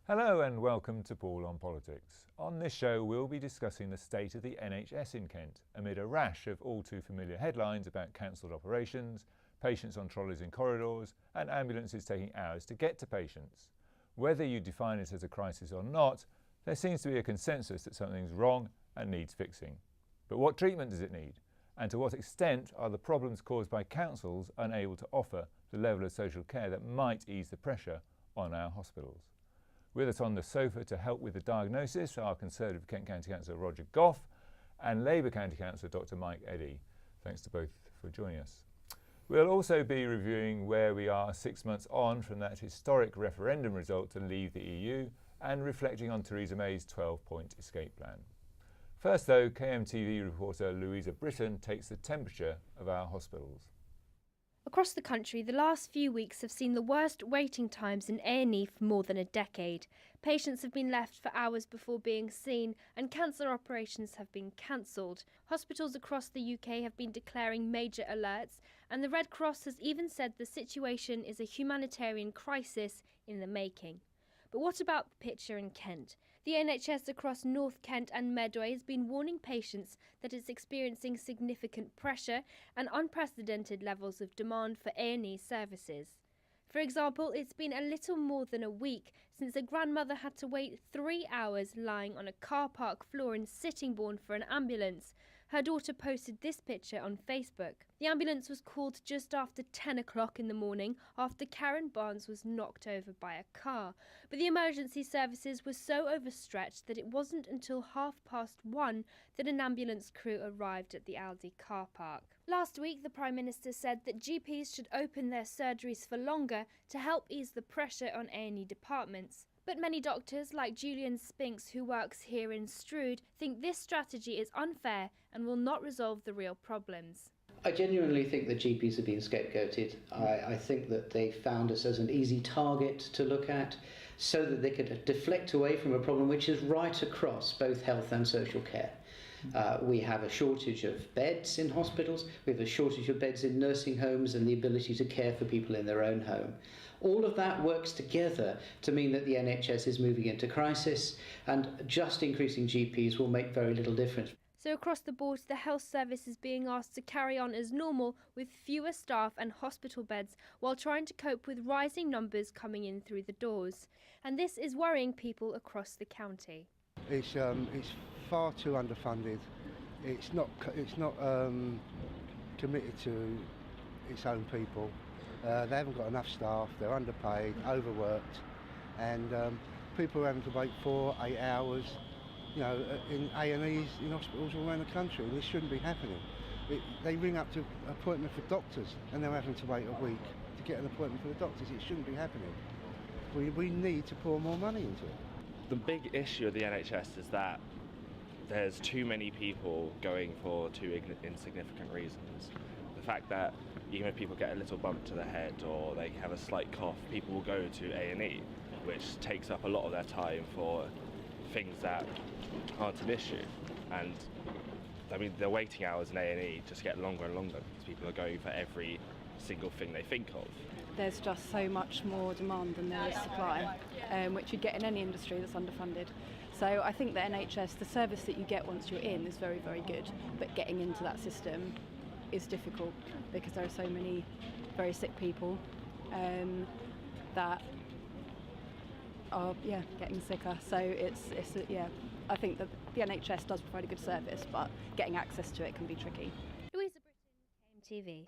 Hello and welcome to Paul on Politics. On this show we'll be discussing the state of the NHS in Kent amid a rash of all too familiar headlines about cancelled operations, patients on trolleys in corridors and ambulances taking hours to get to patients. Whether you define it as a crisis or not, there seems to be a consensus that something's wrong and needs fixing. But what treatment does it need? And to what extent are the problems caused by councils unable to offer the level of social care that might ease the pressure on our hospitals? With us on the sofa to help with the diagnosis are Conservative Kent County Councillor Roger Gough and Labour County Councillor Dr Mike Eddy. Thanks to both for joining us. We'll also be reviewing where we are 6 months on from that historic referendum result to leave the EU and reflecting on Theresa May's 12-point escape plan. First though, KMTV reporter Louisa Britton takes the temperature of our hospitals. Across the country, the last few weeks have seen the worst waiting times in A&E for more than a decade. Patients have been left for hours before being seen and cancer operations have been cancelled. Hospitals across the UK have been declaring major alerts and the Red Cross has even said the situation is a humanitarian crisis in the making. But what about the picture in Kent? The NHS across North Kent and Medway has been warning patients that it's experiencing significant pressure and unprecedented levels of demand for A&E services. For example, it's been a little more than a week since a grandmother had to wait 3 hours lying on a car park floor in Sittingbourne for an ambulance. Her daughter posted this picture on Facebook. The ambulance was called just after 10 o'clock in the morning after Karen Barnes was knocked over by a car. But the emergency services were so overstretched that it wasn't until 1:30 that an ambulance crew arrived at the Aldi car park. Last week, the Prime Minister said that GPs should open their surgeries for longer to help ease the pressure on A&E departments. But many doctors, like Julian Spinks, who works here in Strood, think this strategy is unfair and will not resolve the real problems. I genuinely think that GPs are being scapegoated. I think that they found us as an easy target to look at so that they could deflect away from a problem which is right across both health and social care. We have a shortage of beds in hospitals, we have a shortage of beds in nursing homes and the ability to care for people in their own home. All of that works together to mean that the NHS is moving into crisis and just increasing GPs will make very little difference. So across the board, the health service is being asked to carry on as normal with fewer staff and hospital beds while trying to cope with rising numbers coming in through the doors. And this is worrying people across the county. It's far too underfunded. It's not committed to its own people. They haven't got enough staff. They're underpaid, overworked, and people are having to wait 4-8 hours. You know, in A&Es, in hospitals all around the country, and this shouldn't be happening. They ring up to appointment for doctors, and they're having to wait a week to get an appointment for the doctors. It shouldn't be happening. We need to pour more money into it. The big issue of the NHS is that there's too many people going for too insignificant reasons. The fact that even if people get a little bump to the head or they have a slight cough, people will go to A&E, which takes up a lot of their time for things that aren't an issue. And I mean, the waiting hours in A&E just get longer and longer because people are going for every single thing they think of. There's just so much more demand than there is supply, which you get in any industry that's underfunded. So I think the NHS, the service that you get once you're in is very, very good, but getting into that system is difficult because there are so many very sick people that are getting sicker. So it's I think that the NHS does provide a good service, but getting access to it can be tricky. Louisa Britton, KMTV.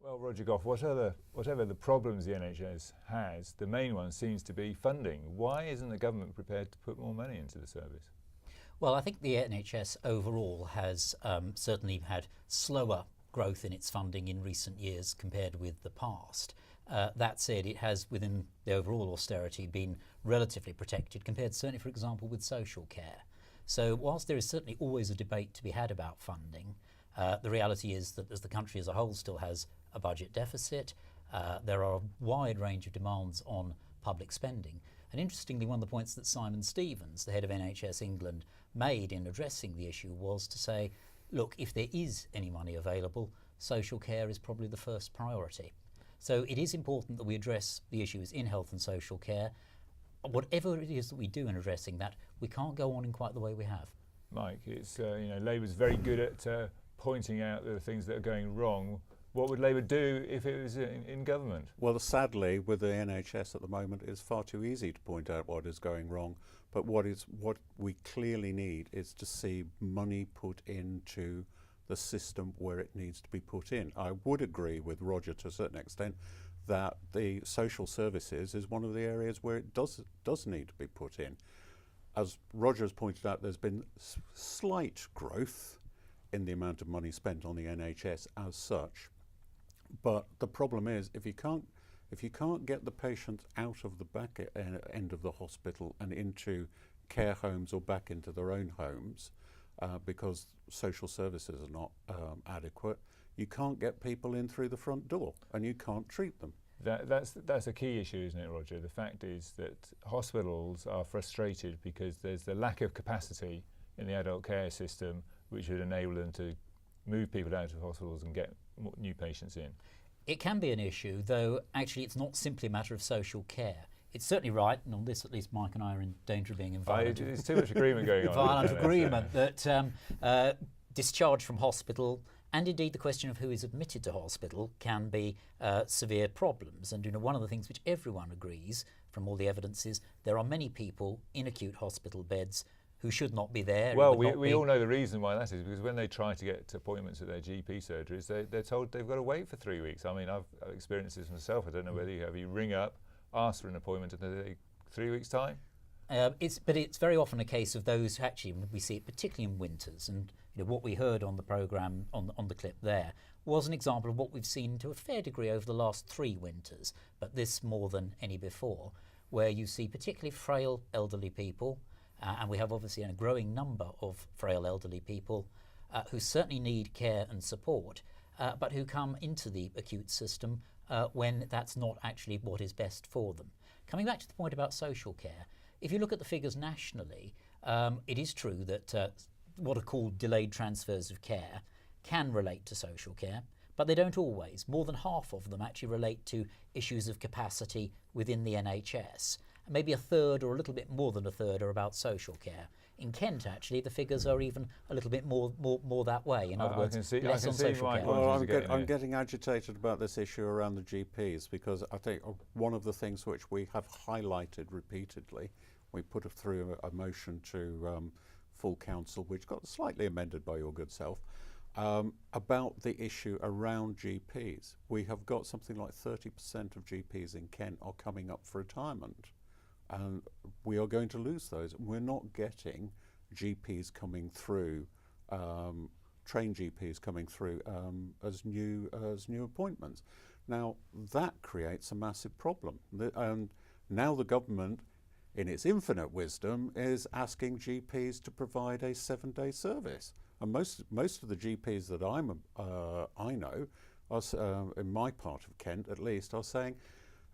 Well, Roger Gough, whatever the problems the NHS has, the main one seems to be funding. Why isn't the government prepared to put more money into the service? Well, I think the NHS overall has certainly had slower growth in its funding in recent years compared with the past. That said, it has, within the overall austerity, been relatively protected compared certainly, for example, with social care. So whilst there is certainly always a debate to be had about funding, the reality is that as the country as a whole still has a budget deficit, there are a wide range of demands on public spending. And interestingly, one of the points that Simon Stevens, the head of NHS England, made in addressing the issue was to say, look, if there is any money available, social care is probably the first priority. So it is important that we address the issues in health and social care. whatever it is that we do in addressing that, we can't go on in quite the way we have. Mike, it's Labour's very good at pointing out the things that are going wrong. What would Labour do if it was in government? Well, sadly, with the NHS at the moment, it's far too easy to point out what is going wrong. But what we clearly need is to see money put into the system where it needs to be put in. I would agree with Roger to a certain extent that the social services is one of the areas where it does need to be put in. As Roger has pointed out, there's been slight growth in the amount of money spent on the NHS as such. But the problem is, if you can't get the patients out of the back end of the hospital and into care homes or back into their own homes, because social services are not adequate, you can't get people in through the front door, and you can't treat them. That's a key issue, isn't it, Roger? The fact is that hospitals are frustrated because there's the lack of capacity in the adult care system, which would enable them to move people out of hospitals and get new patients in. It can be an issue, though actually it's not simply a matter of social care. It's certainly right, and on this at least Mike and I are in danger of being in violent, there's too much agreement going on. Violent agreement that discharge from hospital, and indeed the question of who is admitted to hospital, can be severe problems. And one of the things which everyone agrees from all the evidence is there are many people in acute hospital beds who should not be there. Well, we all know the reason why that is, because when they try to get appointments at their GP surgeries, they're told they've got to wait for 3 weeks. I mean, I've experienced this myself. I don't know whether you have. You ring up, ask for an appointment, and 3 weeks' time. But it's very often a case of those who actually, we see it particularly in winters, and what we heard on the programme, on the clip there, was an example of what we've seen to a fair degree over the last 3 winters, but this more than any before, where you see particularly frail elderly people, and we have obviously a growing number of frail elderly people who certainly need care and support, but who come into the acute system when that's not actually what is best for them. Coming back to the point about social care, if you look at the figures nationally, it is true that what are called delayed transfers of care can relate to social care, but they don't always. More than half of them actually relate to issues of capacity within the NHS. Maybe a third or a little bit more than a third are about social care. In Kent, actually, the figures are even a little bit more that way. In other words, less on social care. Well, I'm getting agitated about this issue around the GPs, because I think one of the things which we have highlighted repeatedly, we put through a motion to full council, which got slightly amended by your good self, about the issue around GPs. We have got something like 30% of GPs in Kent are coming up for retirement. And we are going to lose those. We're not getting GPs coming through, trained GPs coming through as new appointments. Now that creates a massive problem. And now the government, in its infinite wisdom, is asking GPs to provide a 7-day service. And most of the GPs that I know, in my part of Kent at least, are saying,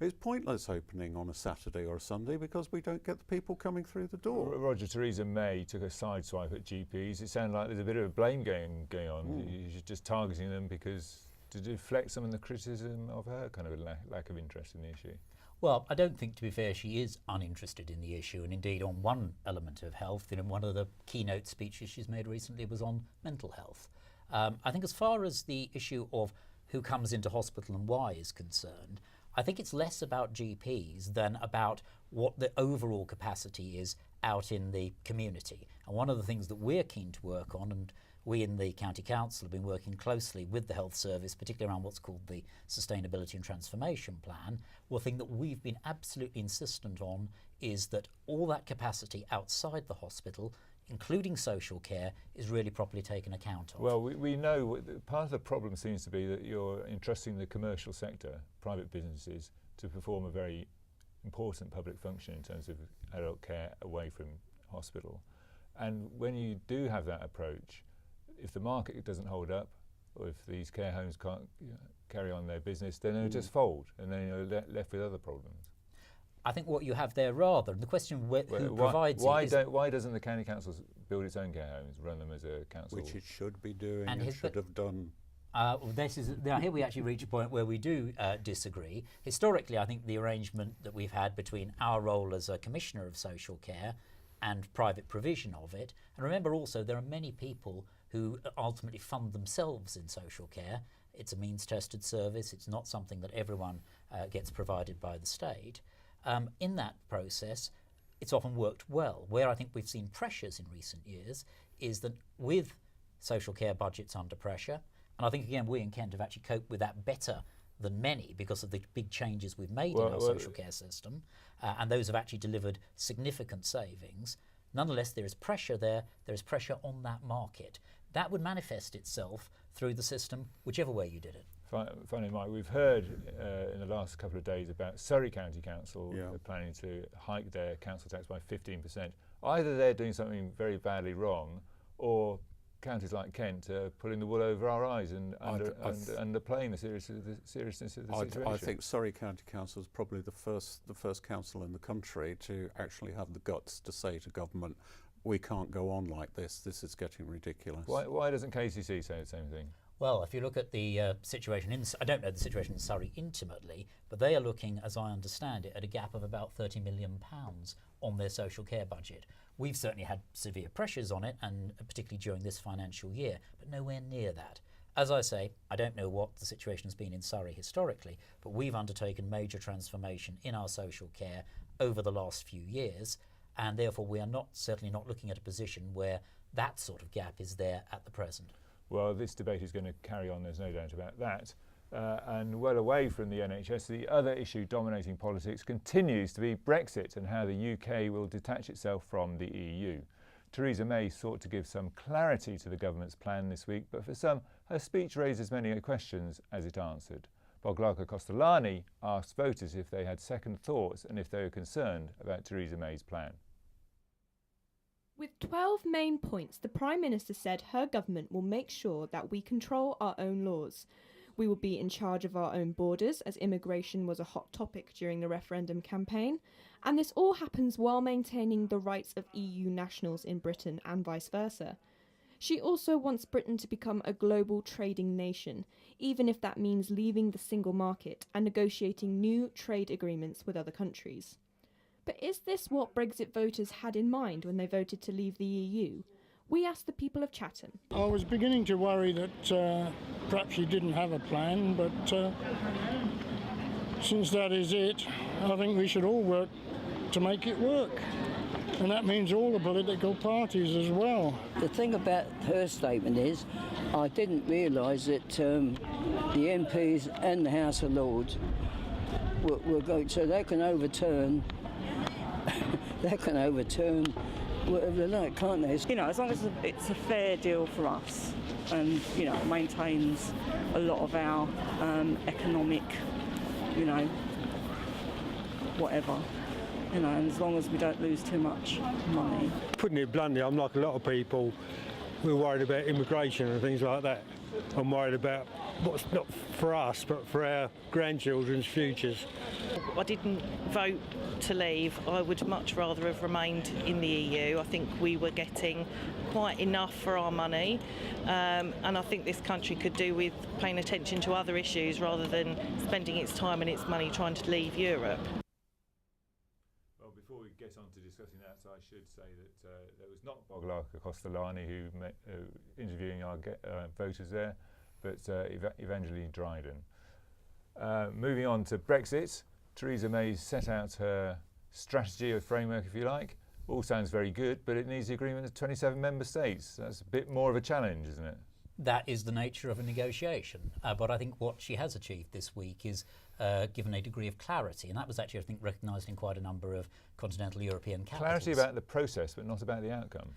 it's pointless opening on a Saturday or a Sunday because we don't get the people coming through the door. Roger, Theresa May took a sideswipe at GPs. It sounded like there's a bit of a blame game going on. You're just targeting them because to deflect some of the criticism of her kind of a lack of interest in the issue. Well, I don't think, to be fair, she is uninterested in the issue, and indeed on one element of health. One of the keynote speeches she's made recently was on mental health. I think as far as the issue of who comes into hospital and why is concerned, I think it's less about GPs than about what the overall capacity is out in the community. And one of the things that we're keen to work on, and we in the County Council have been working closely with the Health Service, particularly around what's called the Sustainability and Transformation Plan, one thing that we've been absolutely insistent on is that all that capacity outside the hospital, including social care, is really properly taken account of. Well, we know part of the problem seems to be that you're entrusting the commercial sector, private businesses, to perform a very important public function in terms of adult care away from hospital. And when you do have that approach, if the market doesn't hold up, or if these care homes can't carry on their business, then they'll just fold, and then you're left with other problems. I think what you have there rather, the question who provides it why doesn't the county council build its own care homes, run them as a council? Which it should be doing and should have done. Now here we actually reach a point where we do disagree. Historically, I think the arrangement that we've had between our role as a Commissioner of Social Care and private provision of it, and remember also there are many people who ultimately fund themselves in social care. It's a means-tested service. It's not something that everyone gets provided by the state. In that process, it's often worked well. Where I think we've seen pressures in recent years is that with social care budgets under pressure, and I think again we in Kent have actually coped with that better than many because of the big changes we've made in our social care system, and those have actually delivered significant savings. Nonetheless, there is pressure there is pressure on that market. That would manifest itself through the system, whichever way you did it. Funny, Mike, we've heard in the last couple of days about Surrey County Council planning to hike their council tax by 15%. Either they're doing something very badly wrong, or counties like Kent are pulling the wool over our eyes and underplaying the seriousness of the situation. I think Surrey County Council is probably the first council in the country to actually have the guts to say to government, we can't go on like this. This is getting ridiculous. Why doesn't KCC say the same thing? Well, if you look at the situation I don't know the situation in Surrey intimately, but they are looking, as I understand it, at a gap of about £30 million on their social care budget. We've certainly had severe pressures on it, and particularly during this financial year, but nowhere near that. As I say, I don't know what the situation has been in Surrey historically, but we've undertaken major transformation in our social care over the last few years, and therefore we are certainly not looking at a position where that sort of gap is there at the present. Well, this debate is going to carry on, there's no doubt about that. And well away from the NHS, the other issue dominating politics continues to be Brexit and how the UK will detach itself from the EU. Theresa May sought to give some clarity to the government's plan this week, but for some, her speech raised as many questions as it answered. Gough asked voters if they had second thoughts and if they were concerned about Theresa May's plan. With 12 main points, the Prime Minister said her government will make sure that we control our own laws. We will be in charge of our own borders, as immigration was a hot topic during the referendum campaign, and this all happens while maintaining the rights of EU nationals in Britain and vice versa. She also wants Britain to become a global trading nation, even if that means leaving the single market and negotiating new trade agreements with other countries. But is this what Brexit voters had in mind when they voted to leave the EU? We asked the people of Chatham. I was beginning to worry that perhaps she didn't have a plan, but since that is it, I think we should all work to make it work. And that means all the political parties as well. The thing about her statement is, I didn't realise that the MPs and the House of Lords were going, so they can overturn whatever they like, can't they? You know, as long as it's a fair deal for us and, you know, maintains a lot of our economic, you know, whatever. You know, and as long as we don't lose too much money. Putting it bluntly, I'm like a lot of people, we're worried about immigration and things like that. I'm worried about what's not for us, but for our grandchildren's futures. I didn't vote to leave. I would much rather have remained in the EU. I think we were getting quite enough for our money, and I think this country could do with paying attention to other issues rather than spending its time and its money trying to leave Europe. Well, before we get on to discussing that, I should say that there was not Gough who interviewing our voters there, but Evangeline Dryden. Moving on to Brexit, Theresa May set out her strategy or framework, if you like. All sounds very good, but it needs the agreement of 27 member states. That's a bit more of a challenge, isn't it? That is the nature of a negotiation. But I think what she has achieved this week is given a degree of clarity, and that was actually, I think, recognised in quite a number of continental European capitals. Clarity about the process, but not about the outcome.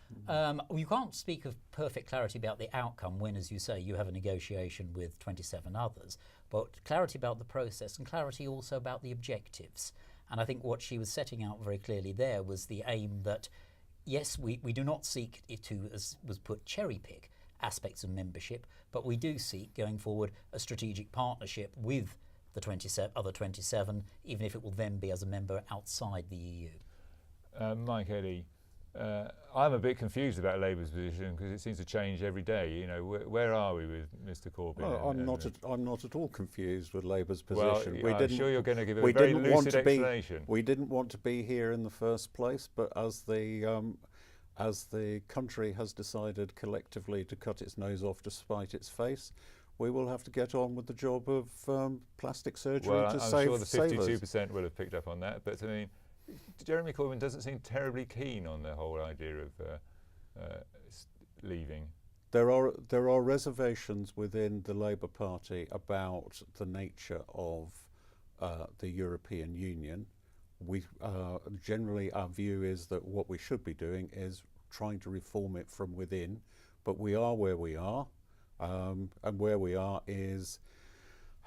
You can't speak of perfect clarity about the outcome when, as you say, you have a negotiation with 27 others, but clarity about the process and clarity also about the objectives. And I think what she was setting out very clearly there was the aim that, yes, we do not seek it to, as was put, cherry-pick aspects of membership, but we do seek, going forward, a strategic partnership with the other 27, even if it will then be as a member outside the EU. Mike, Eddy, I'm a bit confused about Labour's position because it seems to change every day. You know, where are we with Mr. Corbyn? Well, I'm not at all confused with Labour's position. Well, I'm sure you're going to give a very lucid explanation. We didn't want to be here in the first place, but as the country has decided collectively to cut its nose off to spite its face, we will have to get on with the job of plastic surgery to save us. I'm sure the 52% will have picked up on that, but I mean, Jeremy Corbyn doesn't seem terribly keen on the whole idea of leaving. There are reservations within the Labour Party about the nature of the European Union. We generally, our view is that what we should be doing is trying to reform it from within, but we are where we are, and where we are is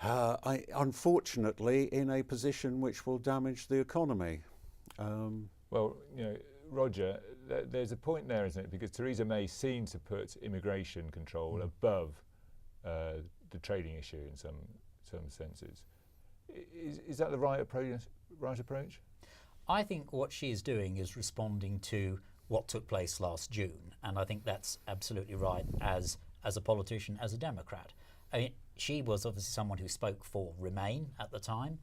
unfortunately in a position which will damage the economy. Well, you know, Roger, there's a point there, isn't it? Because Theresa May seemed to put immigration control above the trading issue in some senses. Is that the right approach? I think what she is doing is responding to what took place last June, and I think that's absolutely right as a politician, as a Democrat. I mean, she was obviously someone who spoke for Remain at the time,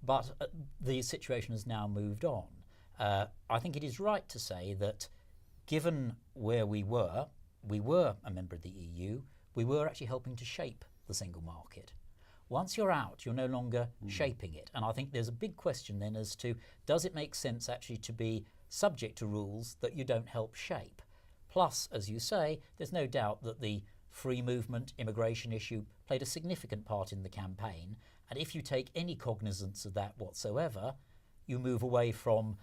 but the situation has now moved on. I think it is right to say that given where we were a member of the EU, we were actually helping to shape the single market. Once you're out, you're no longer shaping it. And I think there's a big question then as to, does it make sense actually to be subject to rules that you don't help shape? Plus, as you say, there's no doubt that the free movement immigration issue played a significant part in the campaign. And if you take any cognizance of that whatsoever, you move away from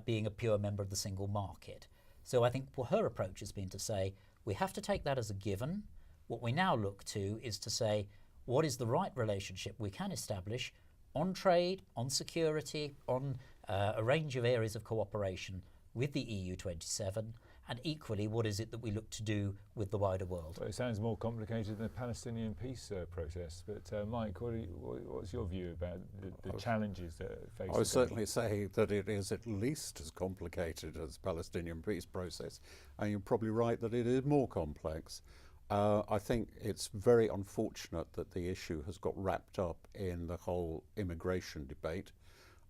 being a pure member of the single market. So I think her approach has been to say, we have to take that as a given. What we now look to is to say, what is the right relationship we can establish on trade, on security, on a range of areas of cooperation with the EU 27, and equally, what is it that we look to do with the wider world? Well, it sounds more complicated than the Palestinian peace process, but Mike, what's your view about the challenges that face? I would certainly say that it is at least as complicated as the Palestinian peace process, and you're probably right that it is more complex. I think it's very unfortunate that the issue has got wrapped up in the whole immigration debate.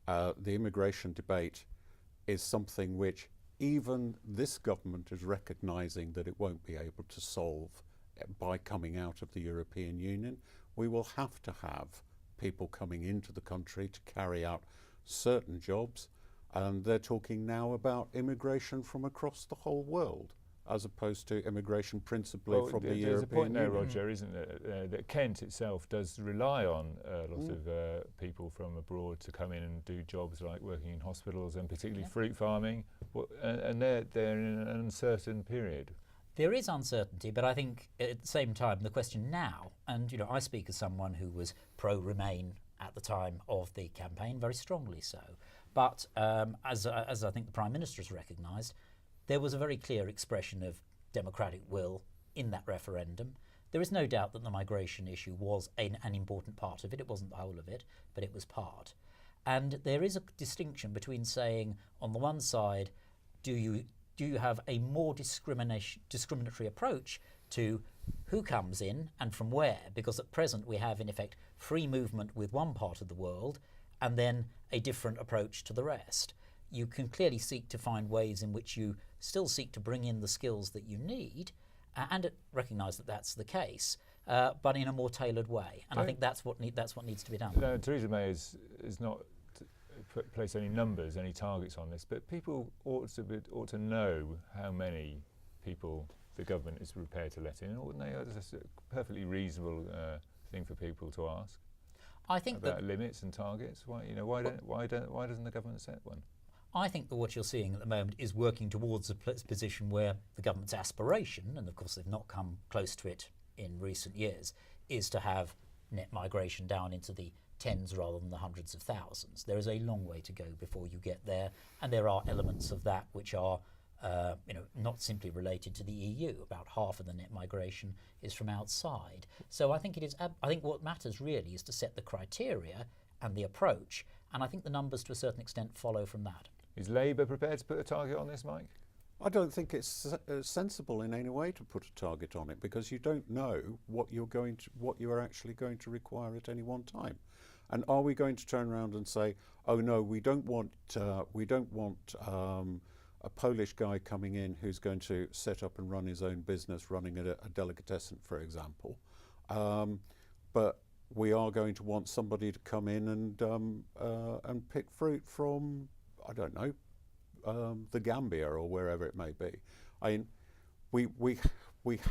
The immigration debate is something which even this government is recognising that it won't be able to solve by coming out of the European Union. We will have to have people coming into the country to carry out certain jobs, and they're talking now about immigration from across the whole world, as opposed to immigration principally from the European Union. There's a point there, Roger, isn't there, that Kent itself does rely on lots of people from abroad to come in and do jobs like working in hospitals and particularly fruit farming, and they're in an uncertain period. There is uncertainty, but I think at the same time the question now, and you know, I speak as someone who was pro-Remain at the time of the campaign, very strongly so, but as I think the Prime Minister has recognised, there was a very clear expression of democratic will in that referendum. There is no doubt that the migration issue was an important part of it. It wasn't the whole of it, but it was part. And there is a distinction between saying, on the one side, do you have a more discriminatory approach to who comes in and from where? Because at present we have, in effect, free movement with one part of the world and then a different approach to the rest. You can clearly seek to find ways in which you still seek to bring in the skills that you need and recognise that that's the case, but in a more tailored way. And I think that's what needs to be done. No, Theresa May is not place any numbers, any targets on this, but people ought to know how many people the government is prepared to let in, oughtn't they? That's a perfectly reasonable thing for people to ask. I think about limits and targets. Why doesn't the government set one? I think that what you're seeing at the moment is working towards a position where the government's aspiration, and of course they've not come close to it in recent years, is to have net migration down into the tens rather than the hundreds of thousands. There is a long way to go before you get there, and there are elements of that which are not simply related to the EU. About half of the net migration is from outside. So I think I think what matters really is to set the criteria and the approach, and I think the numbers to a certain extent follow from that. Is Labour prepared to put a target on this, Mike? I don't think it's sensible in any way to put a target on it, because you don't know what you are actually going to require at any one time. And are we going to turn around and say, oh no, we don't want a Polish guy coming in who's going to set up and run his own business, running a delicatessen, for example, but we are going to want somebody to come in and pick fruit from, I don't know, the Gambia or wherever it may be. I mean, we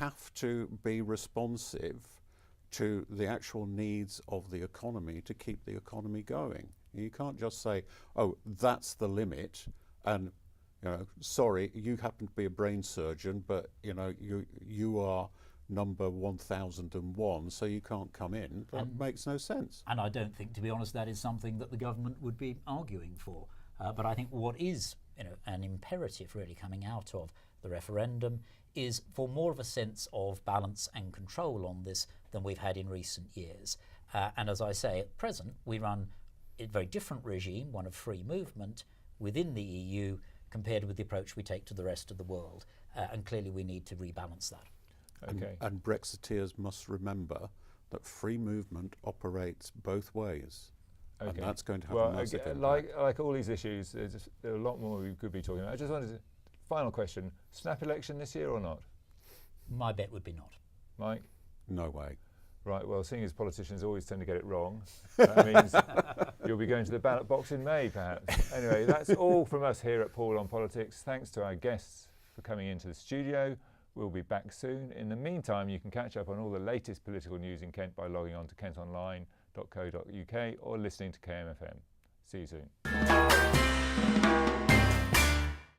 have to be responsive to the actual needs of the economy to keep the economy going. You can't just say, oh, that's the limit, and sorry, you happen to be a brain surgeon, but you are number 1001, so you can't come in. That makes no sense. And I don't think, to be honest, that is something that the government would be arguing for. But I think what is an imperative really coming out of the referendum is for more of a sense of balance and control on this than we've had in recent years. And as I say, at present, we run a very different regime, one of free movement within the EU, compared with the approach we take to the rest of the world. And clearly we need to rebalance that. Okay. And Brexiteers must remember that free movement operates both ways. Okay. And that's going to have a massive impact. Like all these issues, there are a lot more we could be talking about. I just wanted to, final question, snap election this year or not? My bet would be not. Mike? No way. Right, well, seeing as politicians always tend to get it wrong, that means you'll be going to the ballot box in May, perhaps. Anyway, that's all from us here at Paul on Politics. Thanks to our guests for coming into the studio. We'll be back soon. In the meantime, you can catch up on all the latest political news in Kent by logging on to KentOnline.co.uk or listening to KMFM. See you soon.